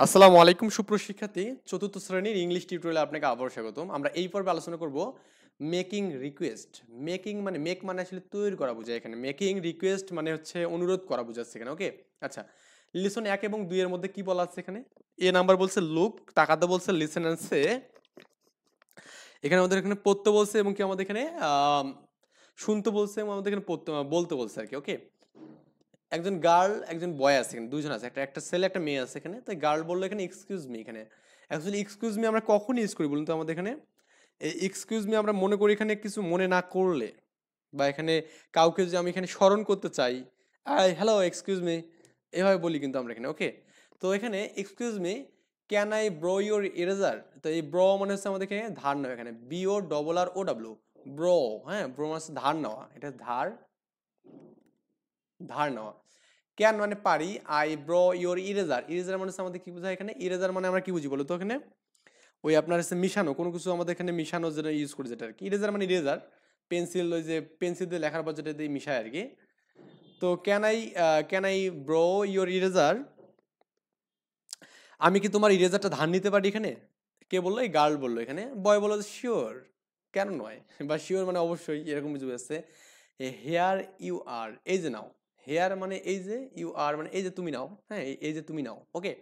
আসসালামু আলাইকুম সুপ্রশিক্ষার্থী চতুর্থ শ্রেণীর ইংলিশ টিউটোরিয়ালে আপনাকে আবারও স্বাগতম। আমরা এই পর্বে আলোচনা করব মেকিং রিকোয়েস্ট। মেকিং মানে মেক মানে আসলে তৈরি করা বোঝায় এখানে। মেকিং রিকোয়েস্ট মানে হচ্ছে অনুরোধ করা বোঝাচ্ছে এখানে। ওকে, আচ্ছা, লিসন 1 এবং 2 এর মধ্যে কি বলা আছে এখানে? এ নাম্বার বলছে লুক, তাকাতে বলছে লিসেন এন্ড সে। এখানে আমাদের এখানে পড়তে বলছে এবং কি আমাদের এখানে শুনতে বলছে এবং আমাদের এখানে বলতে বলছে আর কি। ওকে, একজন গার্ল একজন বয় আছে এখানে, দুজন আছে, একটা একটা ছেলে একটা মেয়ে আছে এখানে। তাই গার্ল বললো এখানে এক্সকিউজ মি। এখানে অ্যাকচুয়ালি এক্সকিউজ মি আমরা কখন ইউজ করি বলুন তো আমাদের এখানে? এই এক্সকিউজ মি আমরা মনে করি এখানে কিছু মনে না করলে, বা এখানে কাউকে যদি আমি এখানে স্মরণ করতে চাই, আই হ্যালো এক্সকিউজ মি, এভাবে বলি কিন্তু আমরা এখানে। ওকে, তো এখানে excuse me, can I bro your eraser. তো এই ব্রো মানে হচ্ছে আমাদের এখানে ধার নেওয়া, এখানে বিও ডবল আর ও ডাব্লিউ, ব্রো। হ্যাঁ, ব্রো মানে হচ্ছে ধার নেওয়া, এটা ধার, ধার নেওয়া। ক্যান মানে পারি, I bro your eraser. Eraser মানে হচ্ছে আমাদের কি বোঝায় এখানে? ইরেজার মানে আমরা কি বুঝি বলো তো এখানে? ওই আপনার হচ্ছে মিশানো, কোনো কিছু আমাদের এখানে মিশানো যেটা ইউজ করি, যেটা আর কি। ইরেজার মানে ইরেজার, পেন্সিল, ওই যে পেন্সিল দিয়ে লেখার পর যেটা দিয়ে মিশায় আর কি। তো can I bro your eraser, আমি কি তোমার ইরেজারটা ধার নিতে পারি এখানে? কে বললো? এই গার্ল বললো এখানে। বয় বললো শিওর, কেন নয়, বা শিওর মানে অবশ্যই, এরকম কিছু আছে। হেয়ার ইউ আর, এই যে নাও। হেয়ার মানে এই যে, ইউ আর মানে এই যে তুমি নাও। হ্যাঁ, এই যে তুমি নাও। ওকে,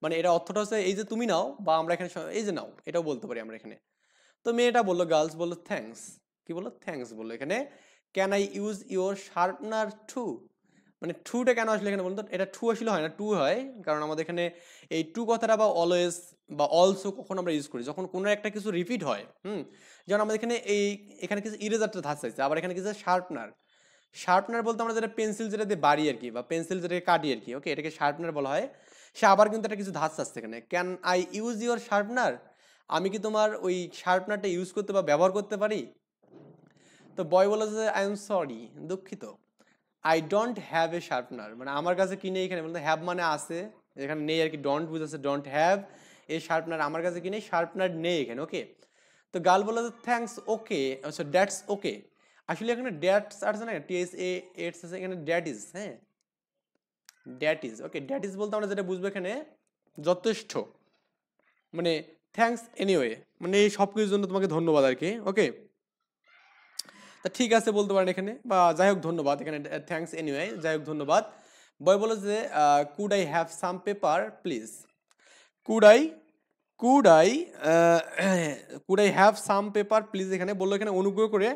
মানে এটা অর্থটা হচ্ছে এই যে তুমি নাও, বা আমরা এখানে এই যে নাও, এটাও বলতে পারি আমরা এখানে। তো মেয়েটা বললো, গার্লস বললো থ্যাঙ্কস। কি বললো? থ্যাঙ্কস বললো এখানে। Can I use your sharpener to, মানে টুটা কেন আসলে এখানে বলুন তো? এটা টু আসলে হয় না, টু হয় কারণ আমাদের এখানে এই টু কথাটা বা অলওয়েজ বা অলসো কখন আমরা ইউজ করি? যখন কোনো একটা কিছু রিপিট হয়। যেমন আমাদের এখানে এখানে কিছু ইরেজারটা ধার চাইছে, আবার এখানে কিছু শার্পনার। শার্পনার বলতে আমরা যেটা পেন্সিল যেটা দিয়ে বাড়ি আর কি, বা পেন্সিল যেটাকে কাটি আর কি। ওকে, এটাকে শার্পনার বলা হয়। সে আবার কিন্তু একটা কিছু ধার চাচ্ছে এখানে। Can I use your sharpener, আমি কি তোমার ওই শার্পনারটা ইউজ করতে বা ব্যবহার করতে পারি? তো বয় বলে যে আই এম সরি, দুঃখিত, I don't have a sharpener, মানে আমার কাছে কি নেই এখানে? বলতে হ্যাভ মানে আছে, এখানে নেই আর কি। ডোন্ট বুঝেছে, ডোন্ট হ্যাভ এ শার্পনার, আমার কাছে কি নেই? শার্পনার নেই এখানে। ওকে, তো গার্ল বলে যে থ্যাঙ্কস, ওকে, আচ্ছা দ্যাটস ওকে। আসলে এখানে ড্যাটস আছে না, টিএস এ এটস আছে এখানে, ড্যাট ইজ। হ্যাঁ, that is. Okay, that is বলতে আমরা যেটা বুঝবো এখানে যথেষ্ট, মানে থ্যাঙ্কস এনিওয়ে, মানে এই সব কিছুর জন্য তোমাকে ধন্যবাদ আর কি। ওকে, তা ঠিক আছে বলতে পারেন এখানে, বা যাই হোক ধন্যবাদ এখানে, থ্যাঙ্কস এনিওয়ে, যাই হোক ধন্যবাদ। বয় বলে যে could I have some paper please. Could I could I could I have some paper please, এখানে বললো এখানে অনুগ্রহ করে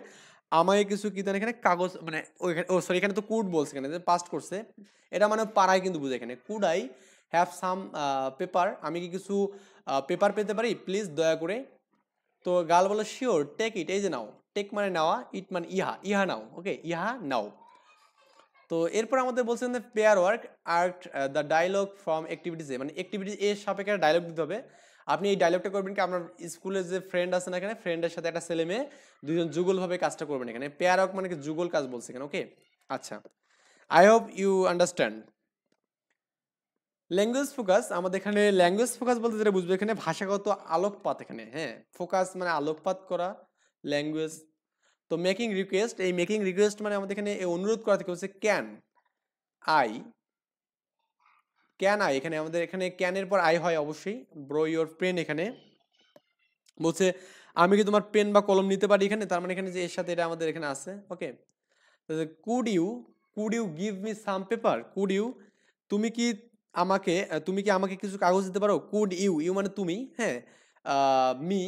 আমায় কিছু কি দেন এখানে, কাগজ, মানে ওইখানে, ও সরি, এখানে তো কুড বলছে এখানে, যে পাস্ট করছে, এটা মানে পাড়ায় কিন্তু বুঝে এখানে। Could I have some paper, আমি কি কিছু পেপার পেতে পারি প্লিজ, দয়া করে। তো গাল বলে শিওর, টেক ইট, এই যে নাও। টেক মানে নেওয়া, ইট মানে ইহা, ইহা নাও। ওকে, ইহা নাও। তো এরপর আমাদের বলছেন যে pair work at the dialogue from activities A, মানে অ্যাক্টিভিটি এর সাপেক্ষে ডায়লগ দিতে হবে। আপনি এই ডায়লগটা করবেন কি, আপনার স্কুলের যে ফ্রেন্ড আছে না এখানে, ফ্রেন্ডের সাথে একটা ছেলে মেয়ে দুজন যুগলভাবে কাজটা করবেন এখানে। পেয়ার ওয়ার্ক মানে কি যুগল কাজ বলছে এখানে। ওকে, আচ্ছা, I hope you understand. Language focus, আমাদের এখানে ল্যাঙ্গুয়েজ ফোকাস বলতে যেটা বুঝবে এখানে ভাষাগত আলোকপাত এখানে। হ্যাঁ, ফোকাস মানে আলোকপাত করা, ল্যাঙ্গুয়েজ। তো মেকিং রিকোয়েস্ট, এই মেকিং রিকোয়েস্ট মানে আমাদের এখানে এই অনুরোধ করা থেকে হচ্ছে ক্যান আই, ক্যান আই, এখানে আমাদের এখানে ক্যানের পর আই হয় অবশ্যই। ব্রো ইওর পেন, এখানে বলছে আমি কি তোমার পেন বা কলম নিতে পারি এখানে, তার মানে এখানে যে এর সাথে এটা আমাদের এখানে আছে। Okay, could you, could you give me some paper, could you, তুমি কি তুমি কি আমাকে কিছু কাগজ দিতে পারো? কুড ইউ, ইউ মানে তুমি, হ্যাঁ, মি,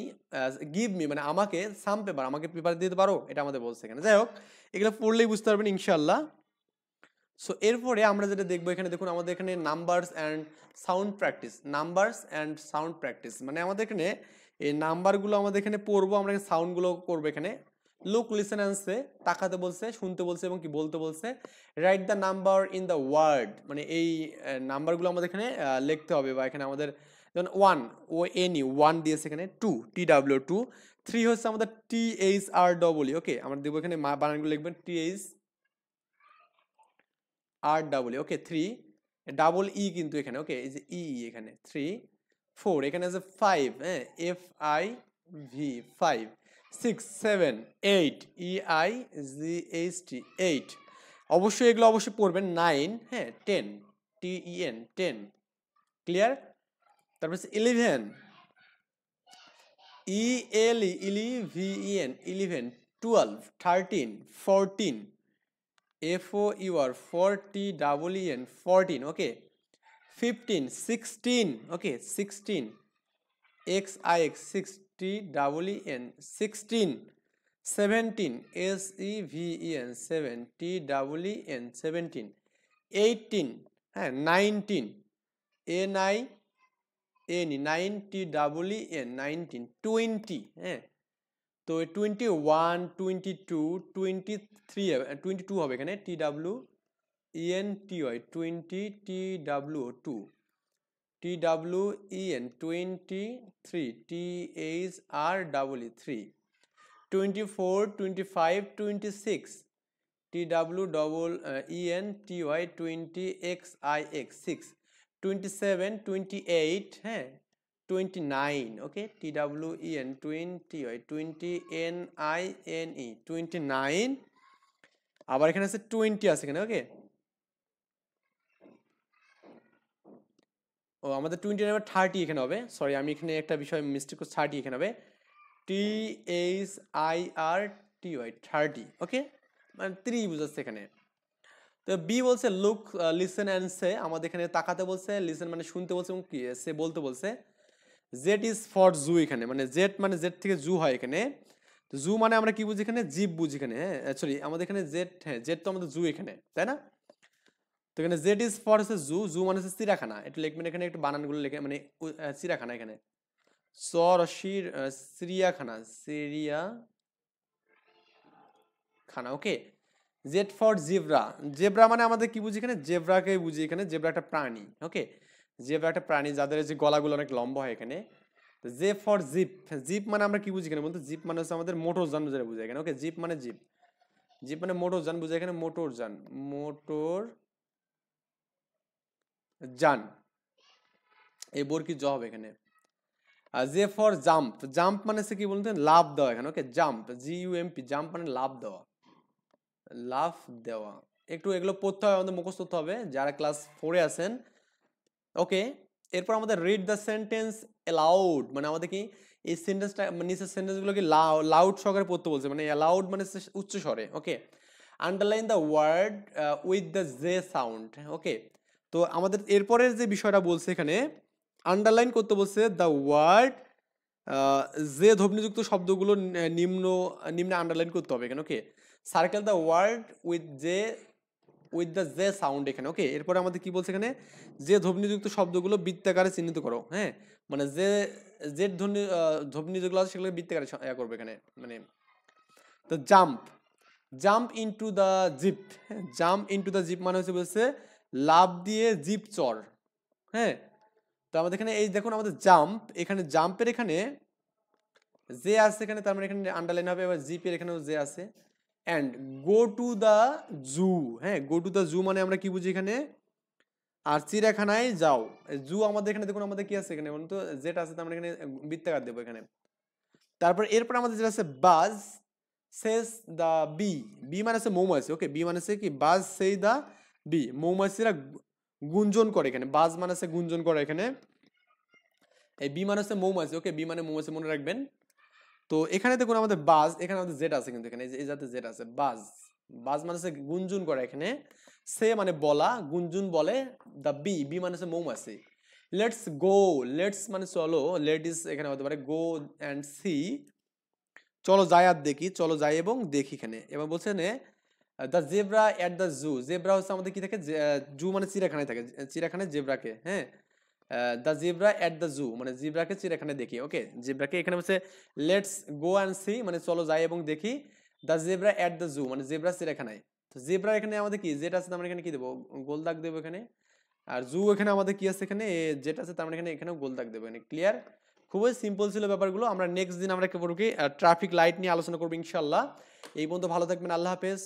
গিভ মি মানে আমাকে, সাম পেপার আমাকে পেপার দিতে পারো, এটা আমাদের বলছে এখানে। যাই হোক, এগুলো পড়লেই বুঝতে পারবেন ইনশাল্লাহ। সো এরপরে আমরা যেটা দেখবো এখানে, দেখুন আমাদের এখানে numbers and sound practice. Numbers and sound practice মানে আমাদের এখানে এই নাম্বারগুলো আমাদের এখানে পড়বো, আমরা সাউন্ডগুলো করবো এখানে। লুক, লিসেন অ্যান্ড সে, তাকাতে বলছে, শুনতে বলছে এবং কি বলতে বলছে। Write the number in the word, মানে এই নাম্বারগুলো আমাদের এখানে লিখতে হবে, বা এখানে আমাদের যেমন one, O N U, one দিয়েছে এখানে। Two, T W two. Three হচ্ছে আমাদের T H R double E. ওকে, আমরা দেখবো এখানে বানানগুলো লিখবেন টি এইচ আর ডাবল, ওকে, থ্রি, ডাবল ই কিন্তু এখানে। ওকে, এই যে ই এখানে থ্রি। ফোর, এখানে আছে ফাইভ, হ্যাঁ, F I V, five. Six, seven, eight, E I G H T, eight. অবশ্যই এগুলো অবশ্যই পড়বেন। নাইন, হ্যাঁ, টেন, টি ই এন, টেন। ক্লিয়ার? তারপর 11 ELEVEN 11 12 13 14 FOUR 40 14 okay 15 16 okay 16 XIX 60 16 17 SEVEN 70 17 18 হ্যাঁ 19 NINE 19 20 হ্যাঁ তো 21 22 23 22 হবে এখানে TWENTY 20 TW2 TWEN 23 THREE 3 24 25 26 TWENTY 20XIX 6 27 28 হ্যাঁ 29 okay TWEN 20 NINE 29 আবার এখানে আছে 20 আছে এখানে ওকে ও আমাদের 20 এর আবার 30 এখানে হবে সরি আমি এখানে একটা বিষয় মিস্টেক করছি 30 এখানে হবে THIRTY 30 ওকে মানে 3 বুঝাচ্ছে এখানে তো বি বলছে লুক লিসেন এন্ড সে আমাদের এখানে তাকাতে বলছে লিসেন মানে শুনতে বলছে এবং কি সে বলতে বলছে জেড ইজ ফর জু এখানে মানে জেড থেকে জু হয় এখানে তো জু মানে আমরা কি বুঝি এখানে জীব বুঝি এখানে হ্যাঁ সরি আমাদের এখানে জেড হ্যাঁ জেড তো আমাদের জু এখানে তাই না তো এখানে জেড ইজ ফর হচ্ছে জু মানে হচ্ছে চিড়াখানা একটু লিখবেন এখানে একটু বানানগুলো লিখে মানে চিড়াখানা এখানে সরশির খানা ওকে জেড ফর জেব্রা জেব্রা মানে আমাদের কি বুঝি এখানে জেব্রাকে বুঝি এখানে জেব্রা একটা প্রাণী ওকে জেব্রা একটা প্রাণী যাদের যে গলাগুলো অনেক লম্বা হয় এখানে জে ফর জিপ জিপ মানে আমরা কি বুঝি এখানে বলতে জিপ মানে হচ্ছে আমাদের মোটর যান যেটা বুঝায় এখানে ওকে জিপ মানে জিপ মানে মোটর যান বুঝায় এখানে মোটর যান এই বোর কি জ হবে এখানে আর জে ফর জাম্প জাম্প মানে হচ্ছে কি বলতে লাফ দেওয়া এখানে ওকে জাম্প GUMP জাম্প মানে লাফ দেওয়া একটু এগুলো পড়তে হবে আমাদের মুখস্থ করতে হবে যারা ক্লাস 4 এ আছেন ওকে এরপর আমাদের রিড দ্য সেন্টেন্স অ্যালাউড মানে আমাদের কি এই সেন্টেন্সটা নিচের সেন্টেন্সগুলোকে লাউড সহকারে পড়তে বলছে মানে অ্যালাউড মানে উচ্চ স্বরে okay underline the word with the J sound okay তো আমাদের এরপরের যে বিষয়টা বলছে এখানে আন্ডারলাইন করতে বলছে দ্য ওয়ার্ড যে ধ্বনিযুক্ত শব্দগুলো নিম্নে আন্ডারলাইন করতে হবে এখানে okay circle the word with the J sound এখানে ওকে এরপরে আমাদের কি বলছে এখানে যে ধ্বনিযুক্ত শব্দগুলো বৃত্তাকারে চিহ্নিত করো হ্যাঁ মানে যে ধ্বনি যেগুলো আছে সেগুলো বৃত্তাকারে করবে এখানে মানে তো jump into the jeep jump into the jeep মানে হচ্ছে বলছে লাফ দিয়ে জিপ চড় হ্যাঁ তো আমাদের এখানে এই দেখুন আমাদের এখানে জাম্পের এখানে যে আছে এখানে তার মানে এখানে আন্ডারলাইন হবে এবার জিপের এখানেও যে আছে and go to the zoo হ্যাঁ গো টু দ্য জু মানে আমরা কি বুঝি এখানে আর চিড়িয়াখানায় যাও জু আমাদের এখানে দেখুন আমাদের কি আছে এখানে বলুন তো যেটা আছে তার মানে এখানে বৃত্তাকার দেবো এখানে তারপর এরপর আমাদের যেটা আছে বাজ সেজ দ্য বি মানে আছে মৌমাছি ওকে বি মানে আছে কি বাজ সেই দ্য মৌমাছিরা গুঞ্জন করে এখানে বাজ মানে আছে গুঞ্জন করে এখানে এই বি মানে হচ্ছে মৌমাছি ওকে বি মানে মৌমাছি মনে রাখবেন তো এখানে দেখুন আমাদের বাজ এখানে আমাদের জেড আছে কিন্তু এখানে এই যাতে জেড আছে বাজ মানে হচ্ছে গুঞ্জন করে এখানে সে মানে বলা গুঞ্জন বলে দ্য বি মানে হচ্ছে মৌমাছি লেটস মানে চলো লেডিস এখানে হতে পারে গো অ্যান্ড সি চলো যাই আর দেখি চলো যাই এবং দেখি এখানে এবার বলছে the zebra at the zoo zebra হচ্ছে আমাদের কি থাকে জু মানে চিড়িয়াখানায় থাকে চিড়িয়াখানায় জেব্রাকে হ্যাঁ the zebra at the zoo মানে জেব্রাকে চিড়িয়াখানায় দেখি ওকে জেব্রাকে এখানে হচ্ছে লেটস গো অ্যান্ড সি মানে চলো যাই এবং দেখি the zebra at the zoo মানে জেব্রা চিড়িয়াখানায় তো জেব্রা এখানে আমাদের কি যেটা আছে আমরা এখানে কি দেবো গোল দাগ দেবো এখানে আর জু এখানে আমাদের কি আছে এখানে যেটা আছে তার মানে এখানেও গোল দাগ দেবো এখানে ক্লিয়ার খুবই সিম্পল ছিল ব্যাপারগুলো আমরা নেক্সট দিন আমরা কি ট্রাফিক লাইট নিয়ে আলোচনা করবো ইনশাআল্লাহ এই পর্যন্ত ভালো থাকবেন আল্লাহ হাফেজ